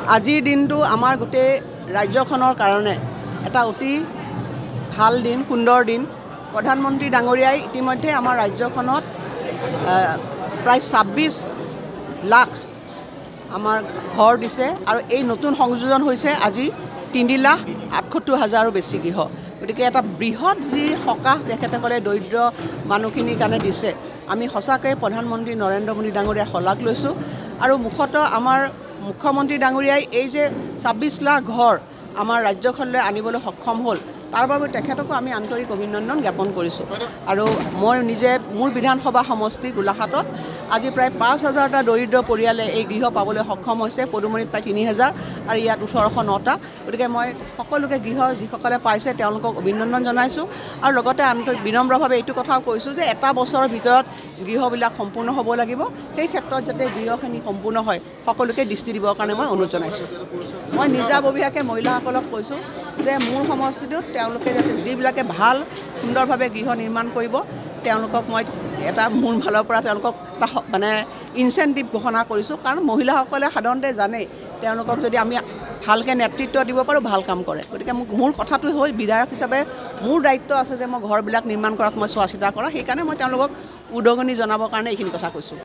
আজিৰ দিনটো আমাৰ গোটেই ৰাজ্যখনৰ কাৰণে এটা অতি ভাল দিন, সুন্দৰ দিন। প্ৰধানমন্ত্ৰী ডাঙৰীয়াই ইতিমধ্যে আমাৰ ৰাজ্যখনত প্ৰায় ২৬ লাখ আমাৰ ঘৰ দিছে আৰু এই নতুন সংযোজন হৈছে আজি ৩,৭৮,০০০ বেছি গৃহ। গতিকে এটা বৃহৎ যি সকাহ তেখেতসকলে দৰিদ্ৰ মানুহখিনিৰ কাৰণে দিছে, আমি সঁচাকৈ প্ৰধানমন্ত্ৰী নৰেন্দ্ৰ মোদী ডাঙৰীয়াৰ শলাগ লৈছোঁ। আৰু মুখ্যতঃ আমাৰ মুখ্যমন্ত্ৰী ডাঙৰীয়াই এই যে ২৬ লাখ ঘৰ আমাৰ ৰাজ্যখনলৈ আনিবলৈ সক্ষম হ'ল, তাৰ বাবে তেখেতকো আমি আন্তৰিক অভিনন্দন জ্ঞাপন কৰিছোঁ। আৰু মই নিজে মোৰ বিধানসভা সমষ্টি গোলাঘাটত আজি প্ৰায় ৫,০০০টা দৰিদ্ৰ পৰিয়ালে এই গৃহ পাবলৈ সক্ষম হৈছে। পদুমণিত প্ৰায় ৩,০০০ আৰু ইয়াত ১৮০৯টা। গতিকে মই সকলোকে গৃহ যিসকলে পাইছে তেওঁলোকক অভিনন্দন জনাইছোঁ। আৰু লগতে বিনম্ৰভাৱে এইটো কথাও কৈছোঁ যে এটা বছৰৰ ভিতৰত গৃহবিলাক সম্পূৰ্ণ হ'ব লাগিব। সেই ক্ষেত্ৰত যাতে গৃহখিনি সম্পূৰ্ণ হয়, সকলোকে দৃষ্টি দিবৰ কাৰণে মই অনুৰোধ জনাইছোঁ। মই নিজাববীয়াকৈ মহিলাসকলক কৈছোঁ যে মোৰ সমষ্টিটোত তেওঁলোকে যাতে যিবিলাকে ভাল সুন্দৰভাৱে গৃহ নিৰ্মাণ কৰিব, তেওঁলোকক মই এটা মোৰ ফালৰ পৰা তেওঁলোকক এটা ইনচেণ্টিভ ঘোষণা কৰিছোঁ। কাৰণ মহিলাসকলে সাধাৰণতে জানেই তেওঁলোকক যদি আমি ভালকৈ নেতৃত্ব দিব পাৰোঁ, ভাল কাম কৰে। গতিকে মোৰ কথাটো হ'ল বিধায়ক হিচাপে মোৰ দায়িত্ব আছে যে মই ঘৰবিলাক নিৰ্মাণ কৰাত মই চোৱা চিতা কৰা। সেইকাৰণে মই তেওঁলোকক উদগনি জনাবৰ কাৰণে এইখিনি কথা কৈছোঁ।